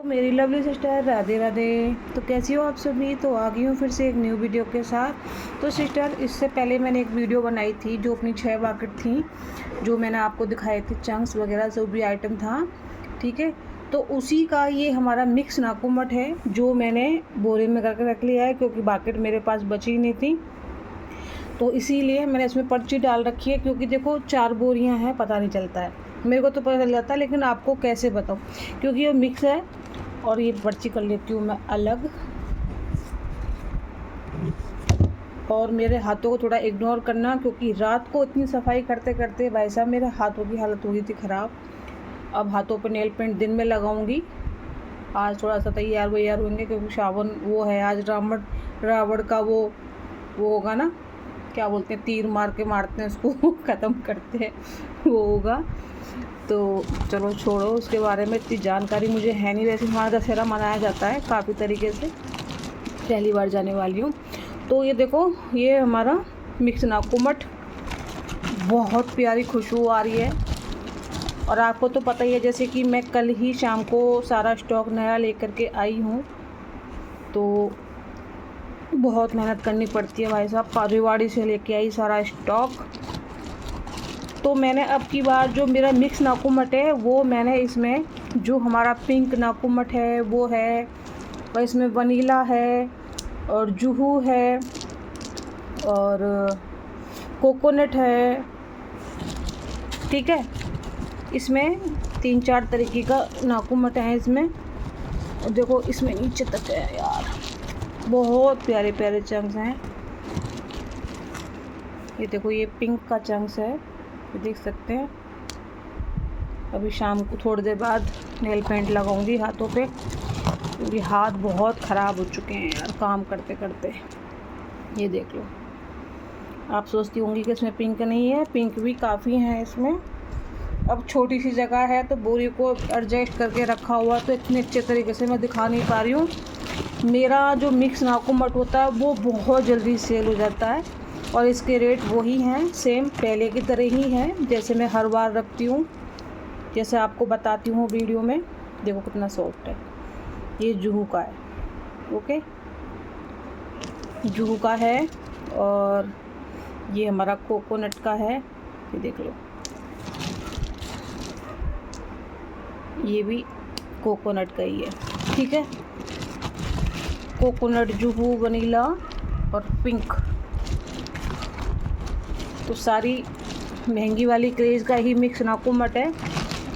मेरी lovely sister Radhe Radhe. तो कैसी हो आप सभी। तो आ गई हूँ फिर से एक न्यू वीडियो के साथ। तो सिस्टर, इससे पहले मैंने एक वीडियो बनाई थी जो अपनी 6 बकेट थी, जो मैंने आपको दिखाए थे, चंक्स वगैरह जो भी आइटम था, ठीक है। तो उसी का ये हमारा मिक्स नाकुमट है जो मैंने बोरे में करके रख लिया है, क्योंकि बकेट मेरे पास बची नहीं थी। तो इसीलिए मैंने इसमें पर्ची डाल रखी है, क्योंकि देखो 4 बोरियाँ हैं, पता नहीं चलता है। मेरे को तो पता चल जाता है, लेकिन आपको कैसे बताऊँ, क्योंकि ये मिक्स है। और ये पर्ची कर लेती हूँ मैं अलग। और मेरे हाथों को थोड़ा इग्नोर करना, क्योंकि रात को इतनी सफाई करते करते भाई साहब मेरे हाथों की हालत हो गई थी ख़राब। अब हाथों पे नेल पेंट दिन में लगाऊंगी। आज थोड़ा सा तैयार वैयार होंगे, क्योंकि सावन वो है आज, रावण का वो होगा ना, क्या बोलते हैं, तीर मार के मारते हैं उसको ख़त्म करते हैं, वो होगा। तो चलो छोड़ो, उसके बारे में इतनी जानकारी मुझे है नहीं। वैसे हमारा दशहरा मनाया जाता है काफ़ी तरीके से, पहली बार जाने वाली हूँ। तो ये देखो, ये हमारा मिक्स नाकुमट, बहुत प्यारी खुशबू आ रही है। और आपको तो पता ही है, जैसे कि मैं कल ही शाम को सारा स्टॉक नया लेकर के आई हूँ, तो बहुत मेहनत करनी पड़ती है भाई साहब। रेवाड़ी से लेके आई सारा स्टॉक। तो मैंने अब की बार जो मेरा मिक्स नाकुमट है, वो मैंने इसमें जो हमारा पिंक नाकुमट है वो है, और इसमें वनीला है, और जुहू है, और कोकोनट है, ठीक है। इसमें 3-4 तरीके का नाकुमट है इसमें। और देखो इसमें नीचे तक है यार, बहुत प्यारे प्यारे चंक्स हैं। ये देखो, ये पिंक का चंक्स है, ये देख सकते हैं। अभी शाम को थोड़ी देर बाद नेल पेंट लगाऊंगी हाथों पे, क्योंकि हाथ बहुत ख़राब हो चुके हैं यार काम करते करते। ये देख लो। आप सोचती होंगी कि इसमें पिंक नहीं है, पिंक भी काफ़ी हैं इसमें। अब छोटी सी जगह है तो बोरी को एडजस्ट करके रखा हुआ, तो इतने अच्छे तरीके से मैं दिखा नहीं पा रही हूँ। मेरा जो मिक्स नाकुमट होता है वो बहुत जल्दी सेल हो जाता है, और इसके रेट वही हैं, सेम पहले की तरह ही हैं, जैसे मैं हर बार रखती हूँ, जैसे आपको बताती हूँ वीडियो में। देखो कितना सॉफ्ट है। ये जुहू का है, ओके, जुहू का है। और ये हमारा कोकोनट का है, ये देख लो, ये भी कोकोनट का ही है, ठीक है। कोकोनट, जुहू, वनीला और पिंक, तो सारी महंगी वाली क्रेज़ का ही मिक्स नाकुमट है।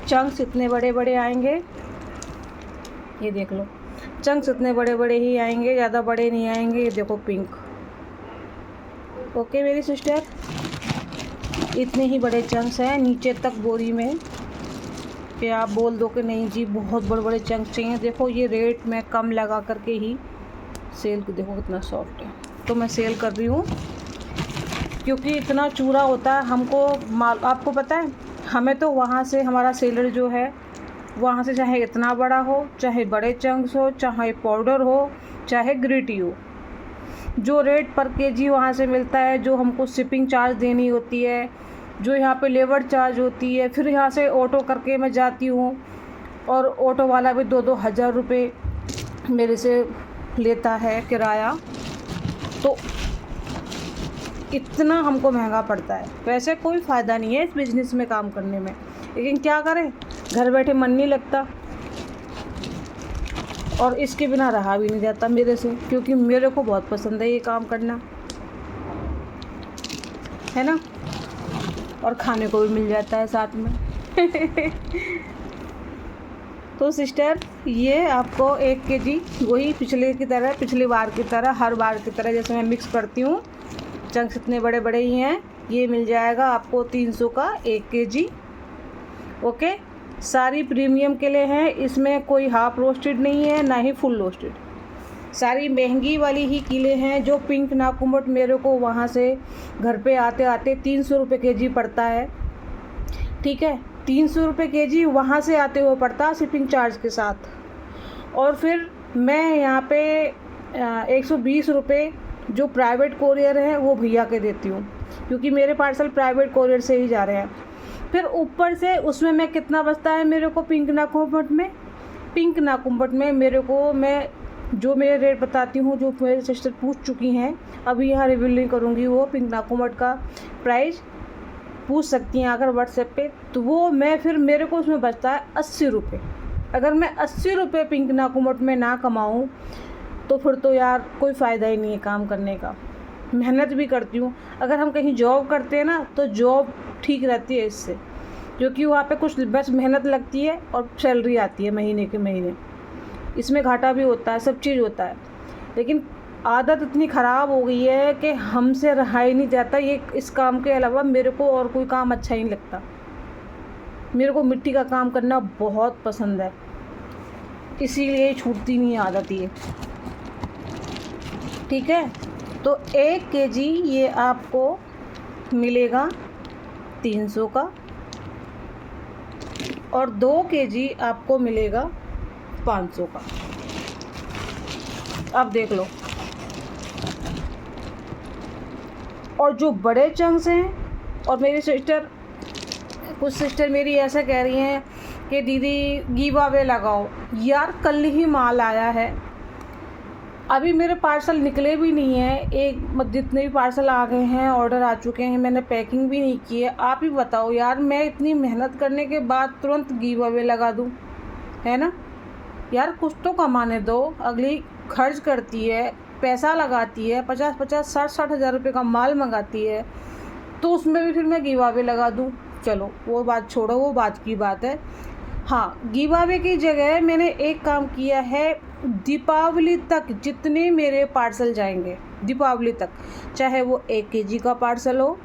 चंक्स इतने बड़े बड़े आएंगे, ये देख लो, चंक्स इतने बड़े बड़े ही आएंगे, ज़्यादा बड़े नहीं आएंगे। ये देखो पिंक, ओके मेरी सिस्टर, इतने ही बड़े चंक्स हैं नीचे तक बोरी में। कि आप बोल दो कि नहीं जी बहुत बड़े बड़े चंक्स चाहिए। देखो ये रेट मैं कम लगा करके ही सेल, देखो कितना सॉफ्ट है। तो मैं सेल कर रही हूँ, क्योंकि इतना चूरा होता है हमको माल। आपको पता है, हमें तो वहाँ से हमारा सेलर जो है, वहाँ से चाहे इतना बड़ा हो, चाहे बड़े चंक्स हो, चाहे पाउडर हो, चाहे ग्रिटी हो, जो रेट पर केजी वहाँ से मिलता है, जो हमको शिपिंग चार्ज देनी होती है, जो यहाँ पे लेबर चार्ज होती है, फिर यहाँ से ऑटो करके मैं जाती हूँ, और ऑटो वाला भी 2-2 हज़ार रुपये मेरे से लेता है किराया। तो इतना हमको महंगा पड़ता है। वैसे कोई फ़ायदा नहीं है इस बिज़नेस में काम करने में, लेकिन क्या करें, घर बैठे मन नहीं लगता, और इसके बिना रहा भी नहीं जाता मेरे से, क्योंकि मेरे को बहुत पसंद है ये काम करना, है ना। और खाने को भी मिल जाता है साथ में तो सिस्टर, ये आपको 1 केजी वही पिछली बार की तरह, हर बार की तरह जैसे मैं मिक्स करती हूँ, चंक्स इतने बड़े बड़े ही हैं, ये मिल जाएगा आपको 300 का 1 केजी, ओके। सारी प्रीमियम के लिए हैं, इसमें कोई हाफ रोस्टेड नहीं है, ना ही फुल रोस्टेड। सारी महंगी वाली ही किले हैं। जो पिंक नाकुमट मेरे को वहाँ से घर पे आते आते 300 रुपये केजी पड़ता है, ठीक है। 300 रुपये केजी वहाँ से आते हुए पड़ता शिपिंग चार्ज के साथ। और फिर मैं यहाँ पे 120 रुपये जो प्राइवेट कोरियर है वो भैया के देती हूँ, क्योंकि मेरे पार्सल प्राइवेट कोरियर से ही जा रहे हैं। फिर ऊपर से उसमें मैं कितना बचता है मेरे को पिंक नाकुमट में, पिंक नाकुम्बट में मेरे को, मैं जो मेरे रेट बताती हूँ, जो मेरे सिस्टर पूछ चुकी हैं, अभी यहाँ रिवील नहीं करूँगी, वो पिंक नाकुम्बट का प्राइस पूछ सकती हैं अगर व्हाट्सएप पे, तो वो मैं फिर मेरे को उसमें बचता है 80 रुपये। अगर मैं 80 रुपये पिंक नाकुम्बट में ना कमाऊँ तो फिर तो यार कोई फ़ायदा ही नहीं है काम करने का। मेहनत भी करती हूँ, अगर हम कहीं जॉब करते हैं ना तो जॉब ठीक रहती है इससे, क्योंकि वहाँ पे कुछ बस मेहनत लगती है और सैलरी आती है महीने के महीने। इसमें घाटा भी होता है, सब चीज़ होता है, लेकिन आदत इतनी ख़राब हो गई है कि हमसे रहा ही नहीं जाता। ये इस काम के अलावा मेरे को और कोई काम अच्छा ही नहीं लगता। मेरे को मिट्टी का काम करना बहुत पसंद है, इसीलिए छूटती नहीं आदत ये। ठीक है, तो 1 केजी ये आपको मिलेगा 300 का, और 2 केजी आपको मिलेगा 500 का। अब देख लो, और जो बड़े चंक्स हैं, और मेरी सिस्टर, कुछ सिस्टर मेरी ऐसा कह रही हैं कि दीदी गिव अवे लगाओ। यार कल ही माल आया है, अभी मेरे पार्सल निकले भी नहीं हैं। जितने भी पार्सल आ गए हैं, ऑर्डर आ चुके हैं, मैंने पैकिंग भी नहीं की है। आप ही बताओ यार, मैं इतनी मेहनत करने के बाद तुरंत गिव अवे लगा दूँ, है ना यार? कुछ तो कमाने दो। अगली खर्च करती है, पैसा लगाती है, 50-50, 60-60 हज़ार रुपये का माल मंगाती है, तो उसमें भी फिर मैं गिव अवे लगा दूँ? चलो वो बात छोड़ो, वो बात की बात है। हाँ, गिव अवे की जगह मैंने एक काम किया है, दीपावली तक जितने मेरे पार्सल जाएंगे, दीपावली तक, चाहे वो 1 केजी का पार्सल हो,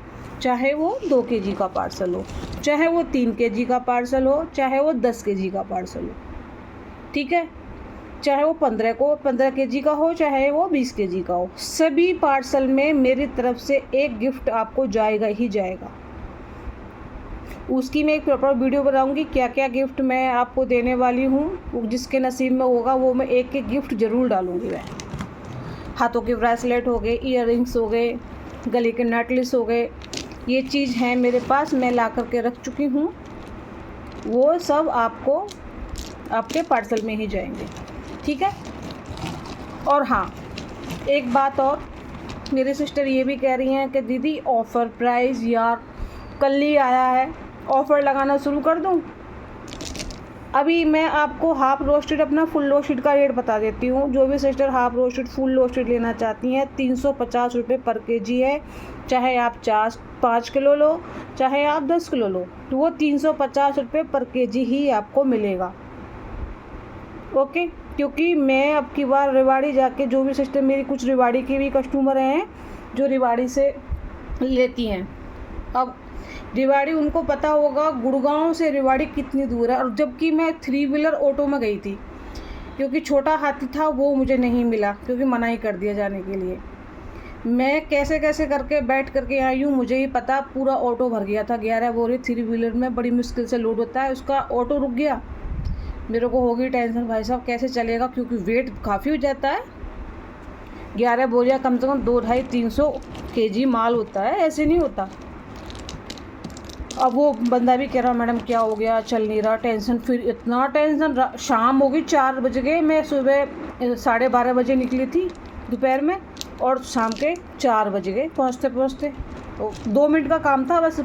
चाहे वो 2 केजी का पार्सल हो, चाहे वो 3 केजी का पार्सल हो, चाहे वो 10 केजी का पार्सल हो, ठीक है, चाहे वो 15 केजी का हो, चाहे वो 20 केजी का हो, सभी पार्सल में मेरी तरफ से एक गिफ्ट आपको जाएगा ही जाएगा। उसकी मैं एक प्रॉपर वीडियो बनाऊंगी, क्या क्या गिफ्ट मैं आपको देने वाली हूँ। जिसके नसीब में होगा वो मैं एक एक गिफ्ट ज़रूर डालूंगी। मैं हाथों के ब्रेसलेट हो गए, ईयररिंग्स हो गए, गले के नेकलेस हो गए, ये चीज़ है मेरे पास, मैं ला करके रख चुकी हूँ। वो सब आपको आपके पार्सल में ही जाएंगे, ठीक है। और हाँ, एक बात और, मेरी सिस्टर ये भी कह रही हैं कि दीदी ऑफ़र प्राइस यार कल ही आया है, ऑफ़र लगाना शुरू कर दूँ? अभी मैं आपको हाफ़ रोस्टेड अपना फुल रोस्टेड का रेट बता देती हूँ। जो भी sister half roasted full roasted लेना चाहती हैं, 350 रुपये पर केजी है। चाहे आप 5 किलो लो, चाहे आप 10 किलो लो, तो वो 350 रुपये पर केजी ही आपको मिलेगा। ओके, क्योंकि मैं अब की बार रेवाड़ी जाके, जो भी सिस्टर मेरी कुछ रेवाड़ी के भी कस्टमर हैं जो रेवाड़ी से लेती हैं, अब रेवाड़ी उनको पता होगा गुड़गांव से रेवाड़ी कितनी दूर है। और जबकि मैं 3 व्हीलर ऑटो में गई थी, क्योंकि छोटा हाथी था वो मुझे नहीं मिला, क्योंकि मना ही कर दिया जाने के लिए। मैं कैसे कैसे करके बैठ करके आई हूँ, मुझे ही पता। पूरा ऑटो भर गया था, 11 बोरी 3 व्हीलर में बड़ी मुश्किल से लोड होता है, उसका ऑटो रुक गया। मेरे को होगी टेंशन, भाई साहब कैसे चलेगा, क्योंकि वेट काफ़ी हो जाता है। 11 बोरियाँ कम से कम 2-250-300 केजी माल होता है, ऐसे नहीं होता। अब वो बंदा भी कह रहा मैडम क्या हो गया, चल नहीं रहा, टेंशन। फिर इतना टेंशन, शाम हो गई, 4 बज गए। मैं सुबह 12:30 बजे निकली थी दोपहर में, और शाम के 4 बज गए पहुँचते पहुँचते। तो 2 मिनट का काम था बस।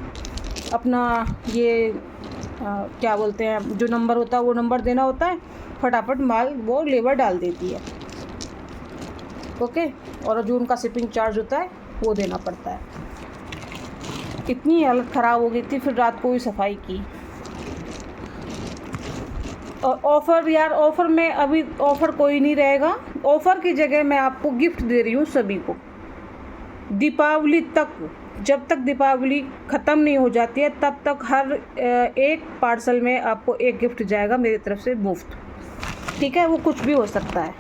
अपना ये क्या बोलते हैं, जो नंबर होता है वो नंबर देना होता है, फटाफट माल वो लेबर डाल देती है। ओके, और जो उनका शिपिंग चार्ज होता है वो देना पड़ता है। इतनी हालत ख़राब हो गई थी, फिर रात को ही सफाई की। और ऑफ़र यार, ऑफ़र में अभी ऑफ़र कोई नहीं रहेगा। ऑफ़र की जगह मैं आपको गिफ्ट दे रही हूँ सभी को, दीपावली तक। जब तक दीपावली ख़त्म नहीं हो जाती है तब तक हर एक पार्सल में आपको एक गिफ्ट जाएगा मेरी तरफ से मुफ्त, ठीक है। वो कुछ भी हो सकता है।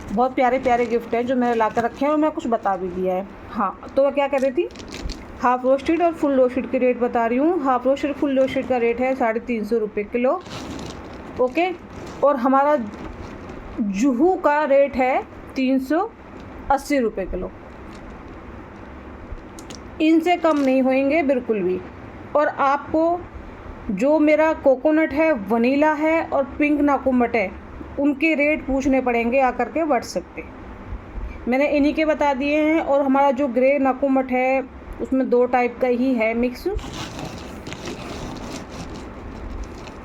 बहुत प्यारे प्यारे गिफ्ट हैं जो मैंने ला कर रखे हैं, और मैं कुछ बता भी दिया है। हाँ, तो मैं क्या कह रही थी, हाफ़ रोस्टेड और फुल रोस्टेड के रेट बता रही हूँ। हाफ़ रोस्टेड फुल रोस्टेड का रेट है 350 रुपये किलो। ओके, और हमारा जुहू का रेट है 380 रुपये किलो। इनसे कम नहीं होंगे बिल्कुल भी। और आपको जो मेरा कोकोनट है, वनीला है और पिंक नाकुमट है, उनके रेट पूछने पड़ेंगे आकर के व्हाट्सएप पे। मैंने इन्हीं के बता दिए हैं। और हमारा जो ग्रे नाकुमट है उसमें 2 टाइप का ही है मिक्स,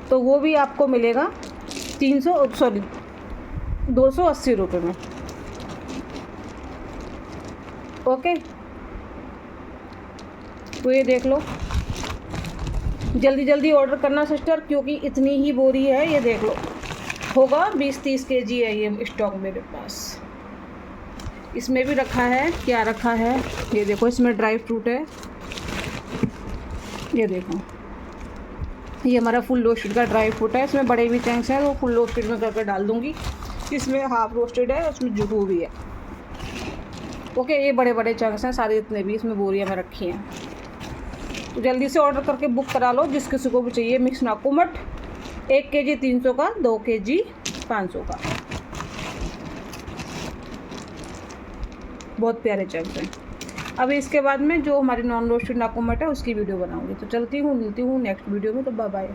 तो वो भी आपको मिलेगा 280 रुपये में। ओके, तो ये देख लो, जल्दी जल्दी ऑर्डर करना सिस्टर, क्योंकि इतनी ही बोरी है। ये देख लो, होगा 20-30 kg है ये स्टॉक मेरे पास। इसमें भी रखा है, क्या रखा है ये देखो, इसमें ड्राई फ्रूट है। ये देखो, ये हमारा फुल रोस्टेड का ड्राई फ्रूट है। इसमें बड़े भी चंक्स हैं, वो फुल रोस्टेड में करके डाल दूँगी। इसमें हाफ रोस्टेड है, उसमें जुहू भी है। ओके, ये बड़े बड़े चंक्स हैं सारे, इतने भी इसमें बोरियाँ में रखी हैं। तो जल्दी से ऑर्डर करके बुक करा लो, जिस किसी को भी चाहिए मिक्स नाकुमट। 1 kg 300 का, 2 kg 500 का। बहुत प्यारे चंक्स हैं। अब इसके बाद में जो हमारी नॉन रोस्टेड नाकुमट है उसकी वीडियो बनाऊंगी। तो चलती हूँ, मिलती हूँ नेक्स्ट वीडियो में। तो बाय बाय।